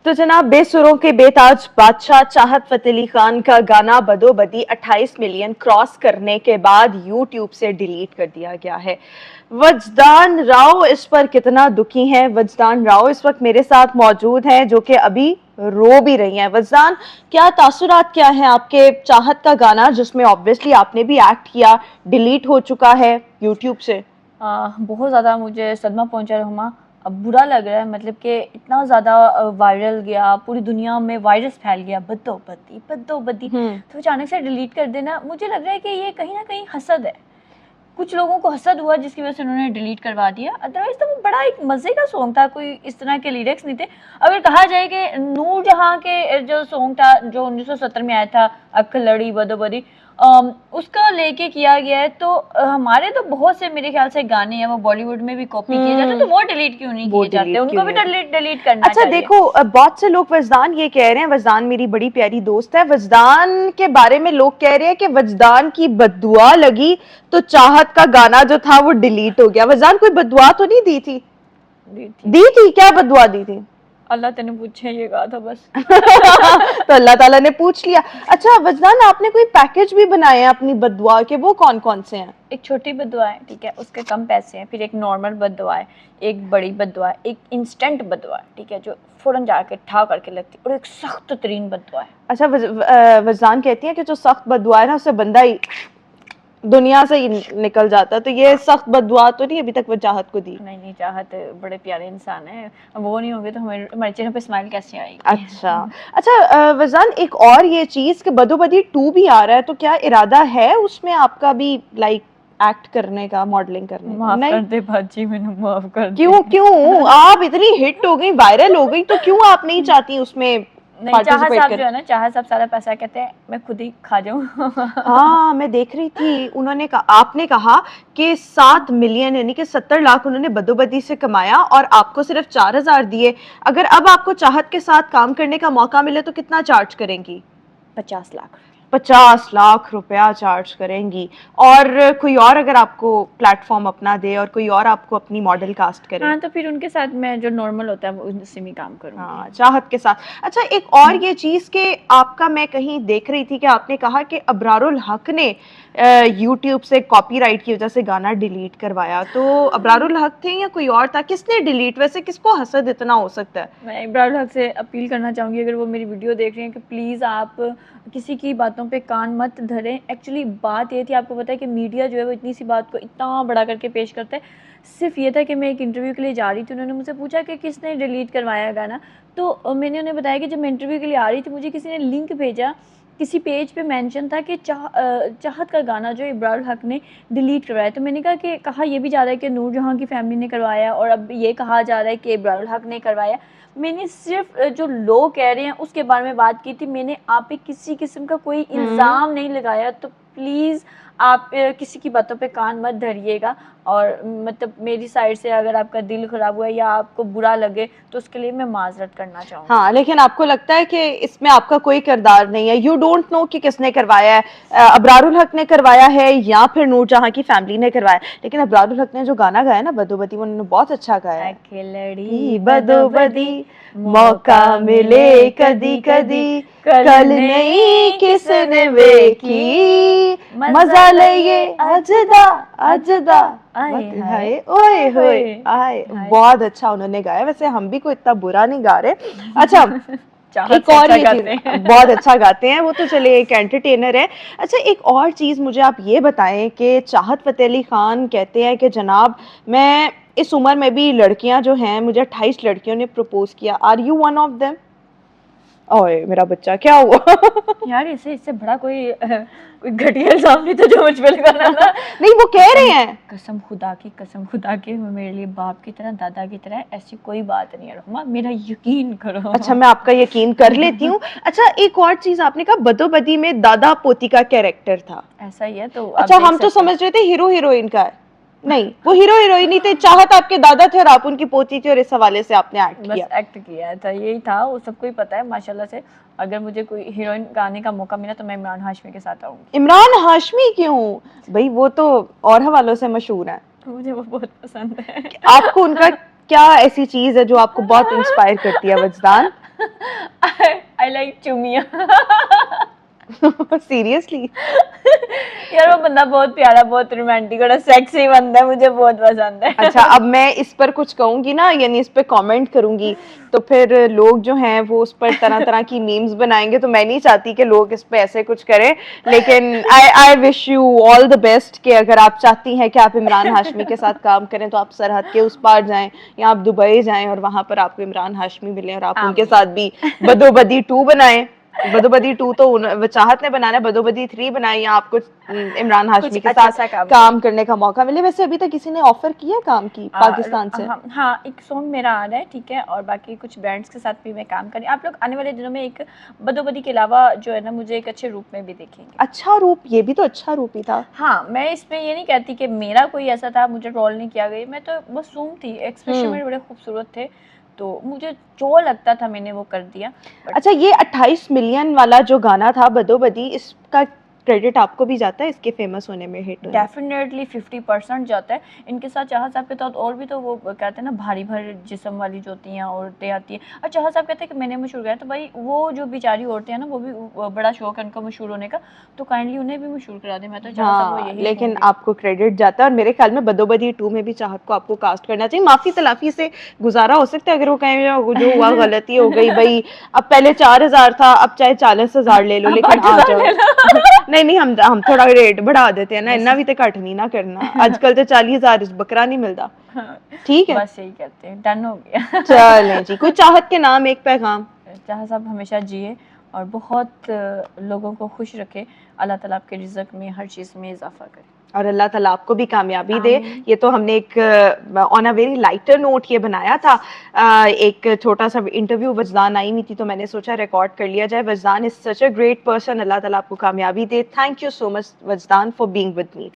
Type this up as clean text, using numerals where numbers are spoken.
तो जनाब, बेसुरों के बेताज बादशाह चाहत फतेह अली खान का गाना बदोबदी 28 मिलियन क्रॉस करने के बाद यूट्यूब से डिलीट कर दिया गया है। वजदान राव इस पर कितना दुखी हैं। वजदान राव इस वक्त मेरे साथ मौजूद हैं, जो कि अभी रो भी रही हैं। वजदान, क्या तासुरात क्या हैं आपके? चाहत का गाना जिसमें ऑब्वियसली आपने भी एक्ट किया, डिलीट हो चुका है यूट्यूब से। बहुत ज़्यादा मुझे सदमा पहुंचा रहमा। अब बुरा लग रहा है, मतलब कि इतना ज़्यादा वायरल गया, पूरी दुनिया में वायरस फैल गया, बदोबदी बदोबदी। तो अचानक से डिलीट कर देना, मुझे लग रहा है कि ये कहीं ना कहीं हसद है। कुछ लोगों को हसद हुआ जिसकी वजह से उन्होंने डिलीट करवा दिया। अदरवाइज तो वो बड़ा एक मज़े का सॉन्ग था, कोई इस तरह के लिरिक्स नहीं थे। अगर कहा जाए कि नूर जहाँ के जो सॉन्ग था जो 1970 में आया था, अख लड़ी बदोबदी, उसका लेके किया गया है, तो हमारे तो बहुत से मेरे ख्याल से गाने हैं वो बॉलीवुड में भी कॉपी किए जाते हैं, तो वो डिलीट क्यों नहीं किए जाते? उनको भी डिलीट करना अच्छा चाहिए। देखो, बहुत से लोग वजदान ये कह रहे हैं, वजदान मेरी बड़ी प्यारी दोस्त है, वजदान के बारे में लोग कह रहे हैं कि वजदान की बद्दुआ लगी तो चाहत का गाना जो था वो डिलीट हो गया। वजदान कोई बद्दुआ तो नहीं दी थी? दी थी क्या बद्दुआ दी थी? अल्लाह तेने पूछे ये कहा था बस। तो अल्लाह ताला ने पूछ लिया। अच्छा वजदान, आपने कोई पैकेज भी बनाए हैं अपनी बद्दुआ के, वो कौन कौन से हैं? एक छोटी बद्दुआ है, ठीक है, उसके कम पैसे हैं। फिर एक नॉर्मल बद्दुआ है, एक बड़ी बद्दुआ है, एक इंस्टेंट बद्दुआ है, ठीक है, जो फौरन जाके ठा करके लगती है, और एक सख्त तरीन बद्दुआ है। अच्छा, वजदान कहती है कि जो सख्त बद्दुआ है ना, उससे बंदा ही दुनिया से ही निकल जाता है। तो ये सख्त बद्दुआ तो नहीं अभी तक वो चाहत को दी? नहीं, चाहत बड़े प्यारे इंसान है, वो नहीं होंगे तो हमारे चेहरे पे स्माइल कैसे आएगी? अच्छा वजदान, एक और ये चीज कि बदोबदी 2 भी आ रहा है, तो क्या इरादा है उसमें आपका भी लाइक एक्ट करने का, मॉडलिंग करने का? माफ कर दे बाजी, मैंने माफ कर दे। क्यों आप इतनी हिट हो गई, वायरल हो गई, तो क्यों आप नहीं चाहती उसमें? नहीं, चाहत साहब जो है ना, चाहत साहब सारा पैसा कहते हैं मैं खुद ही खा जाऊं। हाँ, मैं देख रही थी, उन्होंने कहा, आपने कहा कि 7 मिलियन यानी कि 70 लाख उन्होंने बदोबदी से कमाया और आपको सिर्फ 4000 दिए। अगर अब आपको चाहत के साथ काम करने का मौका मिले तो कितना चार्ज करेंगी? 50 लाख। 50 लाख रुपया चार्ज करेंगी। और कोई और अगर आपको प्लेटफॉर्म अपना दे और कोई और आपको अपनी मॉडल कास्ट करे? हाँ, तो फिर उनके साथ मैं जो नॉर्मल होता है उससे भी काम करूँगी। हाँ, चाहत के साथ। अच्छा, एक और ये चीज़ के आपका मैं कहीं देख रही थी कि आपने कहा कि अबरारुल हक ने यूट्यूब से कॉपीराइट की वजह से गाना डिलीट करवाया। तो अबरारुल हक थे या कोई और था? किसने डिलीट? वैसे किसको हसद इतना हो सकता है? मैं अबरारुल हक से अपील करना चाहूँगी, अगर वो मेरी वीडियो देख रही हैं, कि प्लीज़ आप किसी की बातों पे कान मत धरें। एक्चुअली बात ये थी, आपको पता है कि मीडिया जो है वो इतनी सी बात को इतना बड़ा करके पेश करता है। सिर्फ ये था कि मैं एक इंटरव्यू के लिए जा रही थी, उन्होंने मुझसे पूछा कि किसने डिलीट करवाया गाना, तो मैंने उन्हें बताया कि जब मैं इंटरव्यू के लिए आ रही थी मुझे किसी ने लिंक भेजा, किसी पेज पे मेंशन था कि चाहत का गाना जो अबरारुल हक ने डिलीट करवाया। तो मैंने कहा ये भी जा रहा है कि नूर जहाँ की फैमिली ने करवाया, और अब ये कहा जा रहा है कि अबरारुल हक ने करवाया। मैंने सिर्फ जो लोग कह रहे हैं उसके बारे में बात की थी, मैंने आप पे किसी किस्म का कोई इल्ज़ाम नहीं लगाया। तो प्लीज़ आप किसी की बातों पे कान मत धरिएगा, और मतलब मेरी साइड से अगर आपका दिल ख़राब हुआ या आपको बुरा लगे तो उसके लिए मैं माजरत करना चाहूँगी। हाँ, लेकिन आपको लगता है कि इसमें आपका कोई किरदार नहीं है? यू डोंट नो कि किसने करवाया है, अबरारुल हक ने करवाया है या फिर नूर जहाँ की फैमिली ने करवाया। लेकिन अबरारुल हक ने जो गाना गाया ना बदोबदी, वो उन्होंने बहुत अच्छा गाया है। लड़ी बदोबदी मौका मिले कदी कदी, कल नहीं किसने देखी, मजा ले अजदा अजदा हाय ओए होए आए। बहुत अच्छा उन्होंने गाया। वैसे हम भी कोई इतना बुरा नहीं गा रहे। अच्छा, एक और ये चीज, बहुत अच्छा गाते हैं वो तो, चले एक एंटरटेनर है। अच्छा, एक और चीज मुझे आप ये बताएं कि चाहत फतेह अली खान कहते हैं कि जनाब, मैं इस उम्र में भी लड़कियां जो हैं, मुझे 28 लड़कियों ने प्रपोज किया, are you one of them? ओए मेरा बच्चा, क्या हुआ? यार इससे बड़ा कोई घटिया सामने तो जो मुझ पे लगाना था। नहीं, वो कह रहे हैं कसम खुदा की मेरे लिए बाप की तरह, दादा की तरह, ऐसी कोई बात नहीं है रहमा, मेरा यकीन करो। अच्छा, मैं आपका यकीन कर लेती हूँ। अच्छा, एक और चीज आपने कहा बदोबदी में दादा पोती का कैरेक्टर था। ऐसा ही है तो अच्छा, हम तो समझ रहे थे हीरो हीरोइन का है। नहीं, वो हीरो हीरोइन नहीं थे, चाहत आपके दादा थे और आप उनकी पोती थी, और इस हवाले से आपने एक्ट किया। बस एक्ट किया था, यही था, वो सबको ही पता है माशाल्लाह से। अगर मुझे कोई हीरोइन गाने का मौका मिला तो मैं इमरान हाशमी के साथ आऊंगी। इमरान हाशमी क्यों भाई? वो तो और हवालों से मशहूर है। मुझे वो बहुत पसंद है। आपको उनका क्या ऐसी चीज है जो आपको बहुत इंस्पायर करती है वजदान? I like चुमिया। सीरियसली? यार वो बंदा बहुत प्यारा, बहुत रोमांटिक और सेक्सी बंदा है, मुझे बहुत पसंद है। अच्छा, अब मैं इस पर कुछ कहूंगी ना, यानी इस पे कमेंट करूंगी, तो फिर लोग जो हैं वो उस पर तरह तरह की मीम्स बनाएंगे, तो मैं नहीं चाहती कि लोग इस पे ऐसे कुछ करें। लेकिन I wish you all the best कि अगर आप चाहती हैं कि आप इमरान हाशमी के साथ काम करें तो आप सरहद के उस पार जाएं या आप दुबई जाएं और वहां पर आपको इमरान हाशमी मिले और आप उनके साथ भी बदोबदी 2 बनाएं। बदोबदी 2 तो चाहत ने बनाना है, बदोबदी 3 बनाए या आपको इमरान हाशमी के अच्छा साथ काम करने का मौका मिले। वैसे अभी तक किसी ने ऑफर किया काम की पाकिस्तान से? हाँ, एक सॉन्ग मेरा आ रहा है, ठीक है, और बाकी कुछ ब्रांड्स के साथ भी मैं काम करी। आप लोग आने वाले दिनों में एक बदोबदी के अलावा जो है ना मुझे एक अच्छे रूप में भी देखेंगे। अच्छा रूप? ये भी तो अच्छा रूप ही था। हाँ, मैं इसमें ये नहीं कहती कि मेरा कोई ऐसा था, मुझे ट्रोल नहीं किया गई, मैं तो बस सूम थी, एक्सप्रेशन मेरे बड़े खूबसूरत थे, तो मुझे जो लगता था मैंने वो कर दिया। अच्छा, ये 28 मिलियन वाला जो गाना था बदोबदी, इसका क्रेडिट आपको भी जाता है इसके फेमस होने में, हिट होने में? डेफिनेटली 50% जाता है। इनके साथ चाहत साहब के साथ और भी तो वो कहते हैं ना भारी भर जिस्म वाली जो होती हैं औरतें आती हैं, और चाहत साहब कहते हैं कि मैंने मशहूर किया, तो भाई वो जो बेचारी औरतें हैं ना वो भी बड़ा शौक है उनका मशहूर होने का, तो काइंडली उन्हें भी मशहूर करा दें। मैं तो चाहत साहब को यही लेकिन आपको क्रेडिट जाता है, और मेरे ख्याल में बदोबदी 2 में भी चाहत को आपको कास्ट करना चाहिए। माफी तलाफी से गुजारा हो सकता है अगर वो कहें जो हुआ गलती हो गई भाई, अब पहले 4000 था, अब चाहे 40,000 ले लो, लेकिन आ जाओ। नहीं, हम थोड़ा रेट बढ़ा देते हैं ना, इतना भी तो घट नहीं ना करना। आजकल तो 40,000 बकरा नहीं मिलता। ठीक है, बस यही कहते हैं, डन हो गया। चलें जी, कोई चाहत के नाम एक पैगाम? चाहत साहब हमेशा जिए और बहुत लोगों को खुश रखे, अल्लाह ताला आपके रिज़्क में हर चीज़ में इजाफा करे, और अल्लाह ताला आपको भी कामयाबी दे। ये तो हमने एक on a very lighter note ये बनाया था। एक छोटा सा इंटरव्यू वजदान आई हुई थी, तो मैंने सोचा रिकॉर्ड कर लिया जाए। Wajdan is such a great person, अल्लाह ताला आपको कामयाबी दे। Thank you so much Wajdan for being with me.